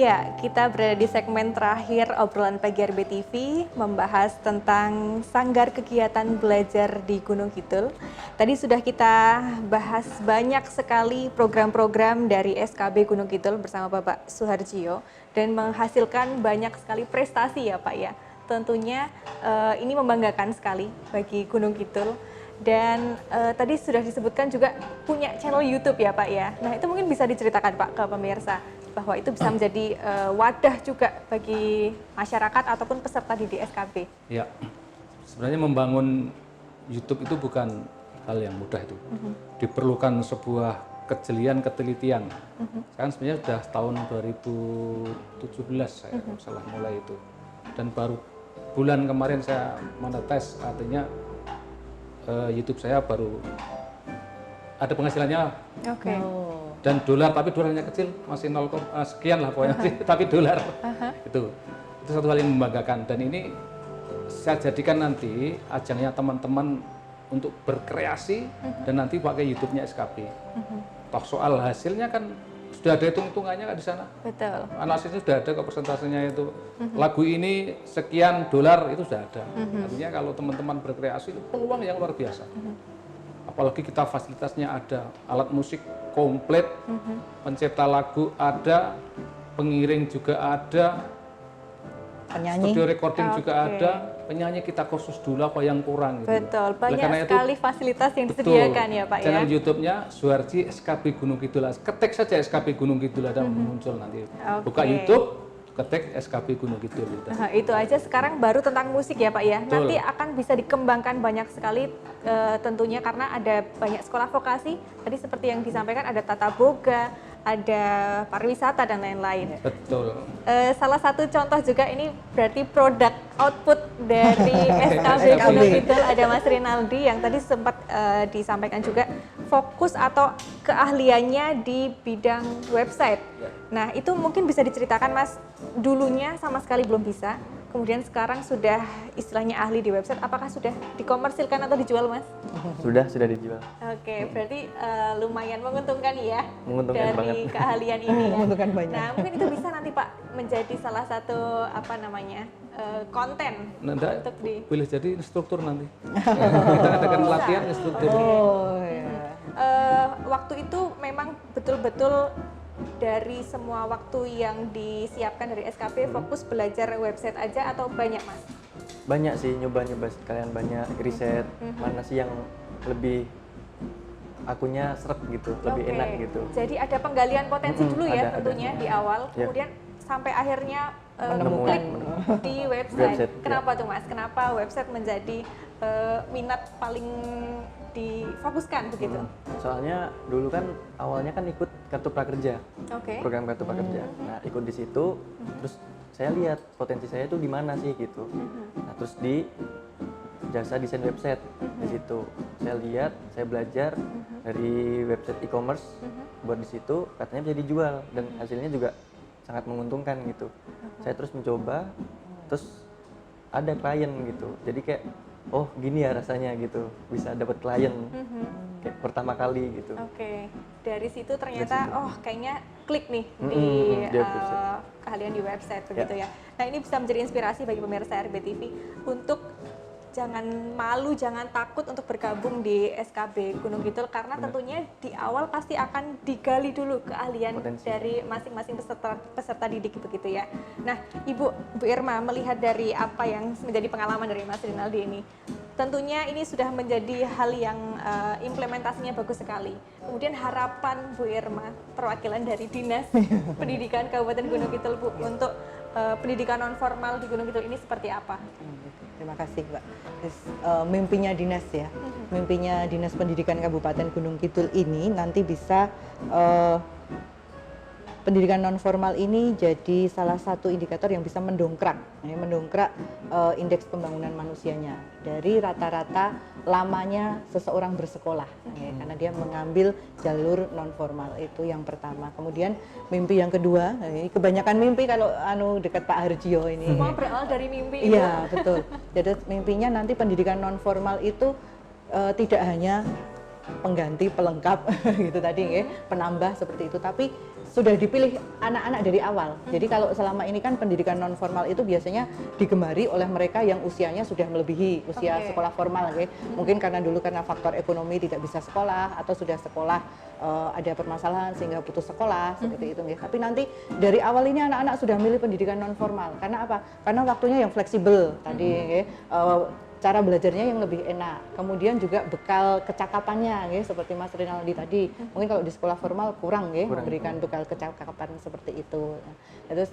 Iya, kita berada di segmen terakhir obrolan pagi RBTV membahas tentang sanggar kegiatan belajar di Gunung Kidul. Tadi sudah kita bahas banyak sekali program-program dari SKB Gunung Kidul bersama Bapak Suharjio dan menghasilkan banyak sekali prestasi ya Pak ya. Tentunya ini membanggakan sekali bagi Gunung Kidul. Dan tadi sudah disebutkan juga punya channel YouTube ya Pak ya. Nah itu mungkin bisa diceritakan Pak ke pemirsa bahwa itu bisa menjadi wadah juga bagi masyarakat ataupun peserta didik SKB. Ya, sebenarnya membangun YouTube itu bukan hal yang mudah itu. Diperlukan sebuah kejelian, ketelitian. Kan sebenarnya sudah tahun 2017 saya kalau salah mulai itu. Dan baru bulan kemarin saya monetis, artinya YouTube saya baru ada penghasilannya. Oke. Dan dolar, tapi dolarnya kecil, masih 0, sekian lah pokoknya sih, tapi dolar. Itu satu hal yang membanggakan. Dan ini saya jadikan nanti ajangnya teman-teman untuk berkreasi dan nanti pakai YouTube-nya SKB. Toh soal hasilnya kan sudah ada hitung-hitungannya kan di sana. Betul. Analisisnya sudah ada kok persentasenya itu. Lagu ini sekian dolar itu sudah ada. Artinya kalau teman-teman berkreasi itu peluang yang luar biasa. Apalagi kita fasilitasnya ada, alat musik komplit, pencipta lagu ada, pengiring juga ada, penyanyi, studio recording juga ada, penyanyi kita kursus dulu apa yang kurang. Gitu. Betul, banyak sekali fasilitas yang disediakan ya Pak ya. Channel YouTube-nya Suharji SKB Gunung Kidul, ketik saja SKB Gunung Kidul ada muncul nanti. Buka YouTube, ketik SKB Gunung Kidul. Gitu. Nah, itu aja sekarang baru tentang musik ya Pak ya. Betul. Nanti akan bisa dikembangkan banyak sekali tentunya karena ada banyak sekolah vokasi. Tadi seperti yang disampaikan ada tata boga, ada pariwisata dan lain-lain. Betul. Salah satu contoh juga ini berarti produk output dari SKB Gunung Kidul ada Mas Rinaldi yang tadi sempat disampaikan juga fokus atau keahliannya di bidang website. Nah itu mungkin bisa diceritakan Mas, dulunya sama sekali belum bisa, kemudian sekarang sudah istilahnya ahli di website, apakah sudah dikomersilkan atau dijual Mas? Sudah dijual. Oke, berarti lumayan menguntungkan ya Menguntungkan dari banget. keahlian ini ya. Menguntungkan banyak. Nah mungkin itu bisa nanti Pak menjadi salah satu konten untuk di Boleh jadi instruktur nanti. Kita adakan pelatihan instruktur. Oh ya. Waktu itu memang betul-betul dari semua waktu yang disiapkan dari SKB fokus belajar website aja atau banyak Mas? Banyak sih, nyoba-nyoba sekalian banyak riset, mana sih yang lebih akunya seret gitu, lebih enak gitu. Jadi ada penggalian potensi dulu ya tentunya di awal, Ya. kemudian sampai akhirnya Menemukan di website. Website, Kenapa tuh Mas? Kenapa website menjadi minat paling difokuskan begitu? Soalnya dulu kan awalnya kan ikut kartu prakerja, Oke. program kartu prakerja. Nah ikut di situ, terus saya lihat potensi saya tuh di mana sih gitu. Nah terus di jasa desain website di situ saya lihat, saya belajar dari website e-commerce buat di situ katanya bisa dijual dan hasilnya juga sangat menguntungkan gitu. Saya terus mencoba, terus ada klien gitu. Jadi kayak oh gini ya rasanya gitu, bisa dapat klien kayak pertama kali gitu. Oke, dari situ ternyata kayaknya klik nih di di website. keahlian di website begitu ya. Nah ini bisa menjadi inspirasi bagi pemirsa RBTV untuk jangan malu, jangan takut untuk bergabung di SKB Gunung Kidul karena tentunya di awal pasti akan digali dulu keahlian dari masing-masing peserta didik begitu ya. Nah, Bu Irma melihat dari apa yang menjadi pengalaman dari Mas Rinaldi ini, tentunya ini sudah menjadi hal yang implementasinya bagus sekali. Kemudian harapan Bu Irma, perwakilan dari Dinas Pendidikan Kabupaten Gunung Kidul Bu untuk pendidikan non formal di Gunung Kidul ini seperti apa? Terima kasih Mbak. Mimpinya dinas ya, mimpinya Dinas Pendidikan Kabupaten Gunung Kidul ini nanti bisa pendidikan non formal ini jadi salah satu indikator yang bisa mendongkrak indeks pembangunan manusianya dari rata-rata lamanya seseorang bersekolah karena dia mengambil jalur non formal, itu yang pertama. Kemudian mimpi yang kedua, ini kebanyakan mimpi kalau dekat Pak Harjio ini. Semua berawal dari mimpi. Iya betul. Jadi mimpinya nanti pendidikan non formal itu tidak hanya pengganti, pelengkap gitu tadi ya, penambah seperti itu. Tapi sudah dipilih anak-anak dari awal. Jadi kalau selama ini kan pendidikan non formal itu biasanya digemari oleh mereka yang usianya sudah melebihi usia sekolah formal ya. Mungkin karena dulu karena faktor ekonomi tidak bisa sekolah atau sudah sekolah ada permasalahan sehingga putus sekolah seperti itu ya. Tapi nanti dari awal ini anak-anak sudah milih pendidikan non formal. Karena apa? Karena waktunya yang fleksibel tadi ya. Cara belajarnya yang lebih enak, kemudian juga bekal kecakapannya, ya, seperti Mas Rinaldi tadi. Mungkin kalau di sekolah formal kurang, ya, memberikan bekal kecakapan seperti itu. Nah, terus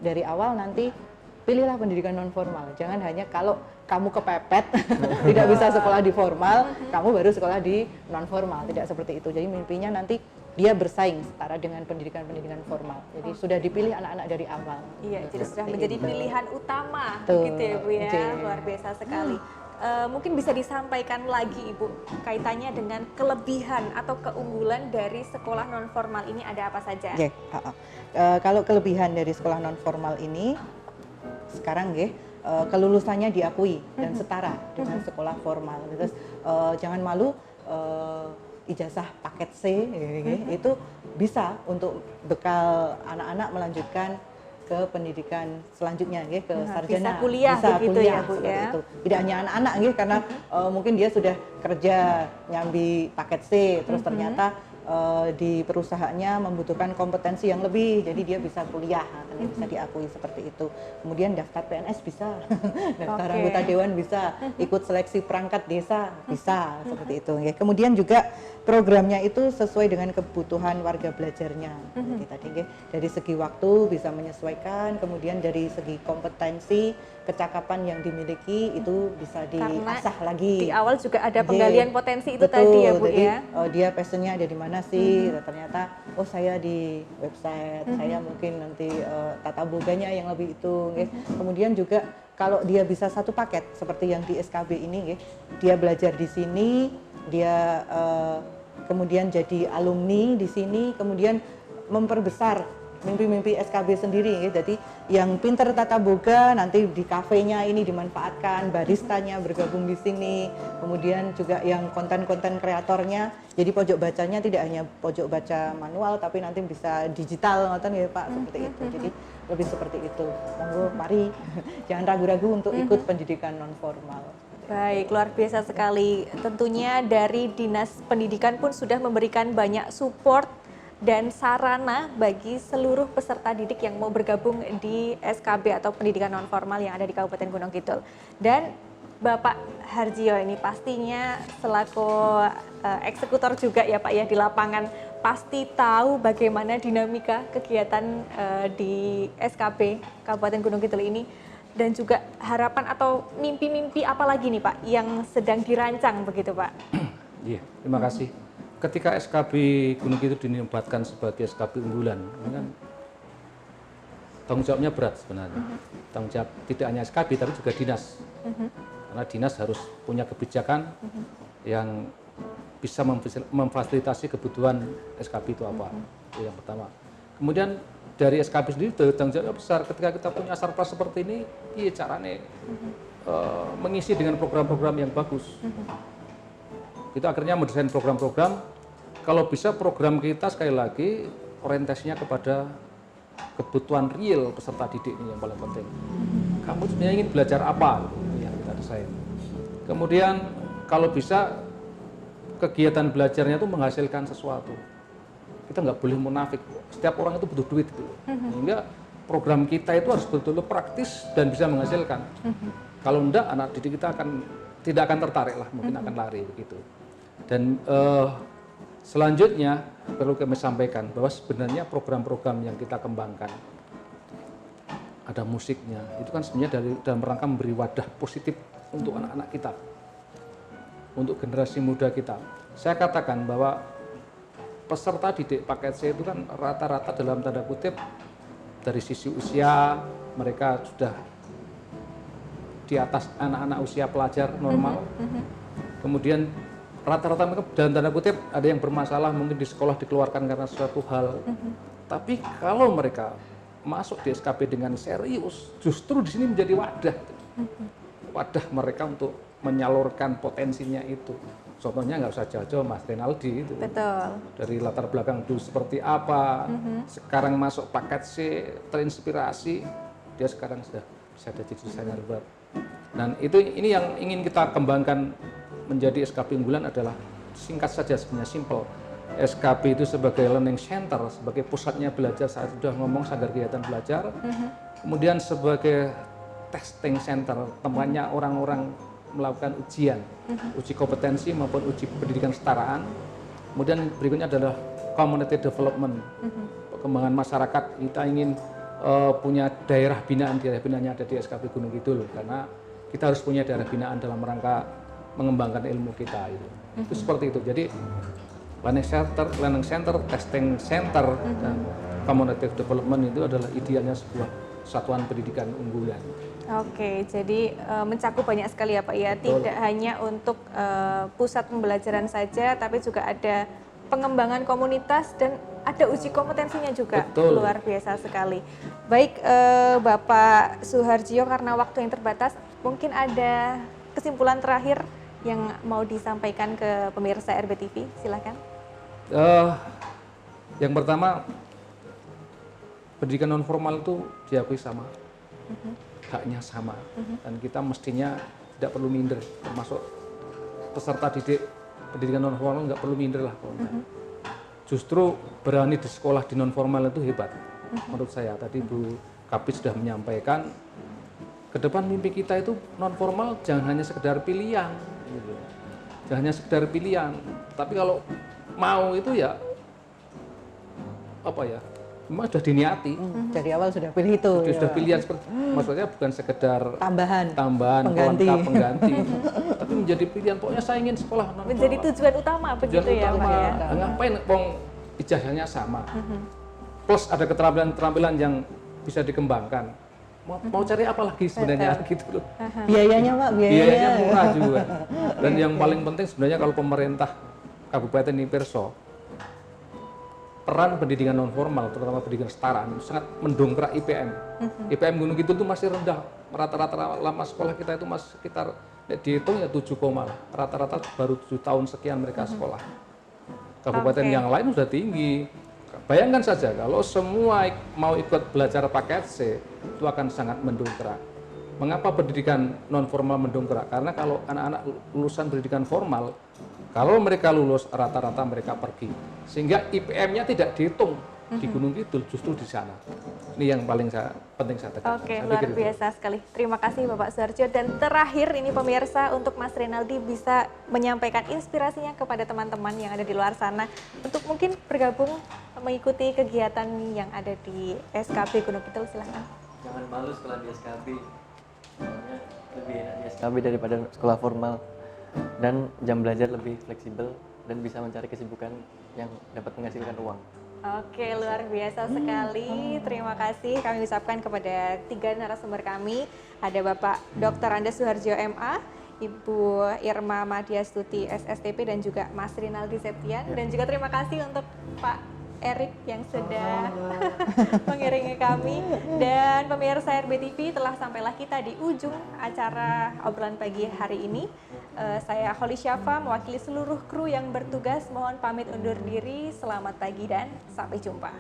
dari awal nanti pilihlah pendidikan non formal. Jangan hanya kalau kamu kepepet tidak bisa sekolah di formal, kamu baru sekolah di non formal. Tidak seperti itu. Jadi mimpinya nanti dia bersaing setara dengan pendidikan-pendidikan formal. Jadi sudah dipilih anak-anak dari awal. Iya, jadi sudah menjadi pilihan utama, Tuh, gitu ya Bu ya. Luar biasa sekali. Mungkin bisa disampaikan lagi Ibu kaitannya dengan kelebihan atau keunggulan dari sekolah non formal ini ada apa saja? Oke, kalau kelebihan dari sekolah non formal ini sekarang kelulusannya diakui dan setara dengan sekolah formal. Terus jangan malu. Ijazah paket C itu bisa untuk bekal anak-anak melanjutkan ke pendidikan selanjutnya ke sarjana, bisa kuliah begitu ya Bu ya. Itu. Tidak hanya anak-anak karena mungkin dia sudah kerja nyambi paket C terus ternyata di perusahaannya membutuhkan kompetensi yang lebih, jadi dia bisa kuliah, dia bisa diakui seperti itu. Kemudian daftar PNS bisa, daftar anggota dewan bisa, ikut seleksi perangkat desa bisa, seperti itu. Kemudian juga programnya itu sesuai dengan kebutuhan warga belajarnya. Jadi tadi dari segi waktu bisa menyesuaikan, kemudian dari segi kompetensi, kecakapan yang dimiliki itu bisa diasah lagi. Di awal juga ada penggalian potensi itu tadi ya Bu jadi, ya. Dia passionnya ada di mana sih? Ternyata saya di website, saya mungkin nanti tata boganya yang lebih itu. Kemudian juga kalau dia bisa satu paket seperti yang di SKB ini, dia belajar di sini, dia kemudian jadi alumni di sini, kemudian memperbesar mimpi-mimpi SKB sendiri. Jadi yang pinter tata boga nanti di kafenya ini dimanfaatkan, baristanya bergabung di sini, kemudian juga yang konten-konten kreatornya, jadi pojok bacanya tidak hanya pojok baca manual tapi nanti bisa digital ngoten ya Pak, seperti itu. Jadi lebih seperti itu. Monggo mari jangan ragu-ragu untuk ikut pendidikan non formal. Baik, luar biasa sekali. Tentunya dari Dinas Pendidikan pun sudah memberikan banyak support dan sarana bagi seluruh peserta didik yang mau bergabung di SKB atau pendidikan non formal yang ada di Kabupaten Gunung Kidul. Dan Bapak Harjio ini pastinya selaku eksekutor juga ya Pak ya di lapangan, pasti tahu bagaimana dinamika kegiatan di SKB Kabupaten Gunung Kidul ini, dan juga harapan atau mimpi-mimpi apa lagi nih Pak yang sedang dirancang begitu Pak? Iya, terima kasih. Ketika SKB Gunung Kidul dinobatkan sebagai SKB unggulan, ini kan tanggung jawabnya berat sebenarnya. Tanggung jawab tidak hanya SKB tapi juga dinas. Karena dinas harus punya kebijakan yang bisa memfasilitasi kebutuhan SKB itu apa. Itu yang pertama. Kemudian dari SKB sendiri tanggung jawab besar ketika kita punya sarpras seperti ini, iya caranya mengisi dengan program-program yang bagus. Kita akhirnya mendesain program-program, kalau bisa program kita sekali lagi orientasinya kepada kebutuhan real peserta didik ini yang paling penting. Kamu sebenarnya ingin belajar apa? Yang kita desain. Kemudian kalau bisa kegiatan belajarnya itu menghasilkan sesuatu. Kita nggak boleh munafik. Setiap orang itu butuh duit gitu. Sehingga program kita itu harus betul-betul praktis dan bisa menghasilkan. Kalau enggak, anak didik kita tidak akan tertarik lah, mungkin akan lari begitu. Dan selanjutnya perlu kami sampaikan bahwa sebenarnya program-program yang kita kembangkan, ada musiknya, itu kan sebenarnya dalam rangka memberi wadah positif untuk anak-anak kita, untuk generasi muda kita. Saya katakan bahwa peserta didik paket C itu kan rata-rata dalam tanda kutip dari sisi usia mereka sudah di atas anak-anak usia pelajar normal. Kemudian rata-rata mereka dalam tanda kutip ada yang bermasalah mungkin di sekolah dikeluarkan karena suatu hal. Tapi kalau mereka masuk di SKB dengan serius, justru di sini menjadi wadah. Wadah mereka untuk menyalurkan potensinya itu. Contohnya nggak usah jauh-jauh Mas Renaldi itu. Betul. Dari latar belakang dulu seperti apa, sekarang masuk paket C, terinspirasi, dia sekarang sudah bisa jadi desainer web. Dan ini yang ingin kita kembangkan menjadi SKP unggulan adalah singkat saja sebenarnya, simple. SKP itu sebagai learning center, sebagai pusatnya belajar, saya sudah ngomong sanggar kegiatan belajar. Kemudian sebagai testing center, tempatnya orang-orang melakukan ujian, uji kompetensi maupun uji pendidikan kesetaraan. Kemudian berikutnya adalah community development, perkembangan masyarakat. Kita ingin punya daerah binaannya ada di SKP Gunung Kidul, karena kita harus punya daerah binaan dalam rangka mengembangkan ilmu kita itu. Itu seperti itu. Jadi learning center, testing center, dan community development itu adalah idealnya sebuah satuan pendidikan unggulan. Oke, jadi mencakup banyak sekali ya Pak ya, tidak hanya untuk pusat pembelajaran saja, tapi juga ada pengembangan komunitas dan ada uji kompetensinya juga. Betul. Luar biasa sekali. Baik Bapak Suharjo, karena waktu yang terbatas, mungkin ada kesimpulan terakhir yang mau disampaikan ke pemirsa RBTV, silakan. Yang pertama, pendidikan non formal itu diakui sama. Haknya sama, dan kita mestinya tidak perlu minder, termasuk peserta didik pendidikan non formal nggak perlu minder lah. Justru berani di sekolah di non formal itu hebat, menurut saya. Tadi Bu Kapit sudah menyampaikan, ke depan mimpi kita itu non formal jangan hanya sekedar pilihan, gitu. Jangan hanya sekedar pilihan, tapi kalau mau itu ya apa ya? Memang sudah diniati. Dari awal sudah pilih itu. Sudah pilihan seperti, maksudnya bukan sekedar tambahan pengganti, tapi menjadi pilihan. Pokoknya saya ingin sekolah non formal. Menjadi tujuan utama begitu ya Pak ya. Ngapain pong ijazahnya sama. Plus ada keterampilan yang bisa dikembangkan. Mau cari apa lagi sebenarnya gitu loh. Biayanya Pak, Biayanya murah juga. Dan yang paling penting sebenarnya kalau pemerintah Kabupaten Perso, peran pendidikan non formal, terutama pendidikan kesetaraan, sangat mendongkrak IPM. IPM Gunung Kidul itu masih rendah. Rata-rata lama sekolah kita itu masih sekitar, dihitung ya 7, rata-rata baru 7 tahun sekian mereka sekolah. Kabupaten yang lain sudah tinggi. Bayangkan saja kalau semua mau ikut belajar paket C, itu akan sangat mendongkrak. Mengapa pendidikan non formal mendongkrak? Karena kalau anak-anak lulusan pendidikan formal, kalau mereka lulus rata-rata mereka pergi, sehingga IPM-nya tidak dihitung di Gunung Kidul, justru di sana. Ini yang paling penting saya tekankan. Oke, luar biasa sekali. Terima kasih Bapak Suharjo. Dan terakhir ini pemirsa, untuk Mas Renaldi bisa menyampaikan inspirasinya kepada teman-teman yang ada di luar sana untuk mungkin bergabung mengikuti kegiatan yang ada di SKP Gunung Kidul, silahkan. Jangan malu sekolah di SKB, soalnya lebih enak di SKB daripada sekolah formal, dan jam belajar lebih fleksibel dan bisa mencari kesibukan yang dapat menghasilkan uang. Oke, luar biasa sekali. Terima kasih kami ucapkan kepada 3 narasumber kami. Ada Bapak Dr. Andes Suharjo MA, Ibu Irma Madiastuti SSTP, dan juga Mas Rinaldi Septian. Dan juga terima kasih untuk Pak Erik yang sudah mengiringi kami. Dan pemirsa RBTV, telah sampailah kita di ujung acara obrolan pagi hari ini. Saya Holly Syafa, mewakili seluruh kru yang bertugas, mohon pamit undur diri. Selamat pagi dan sampai jumpa.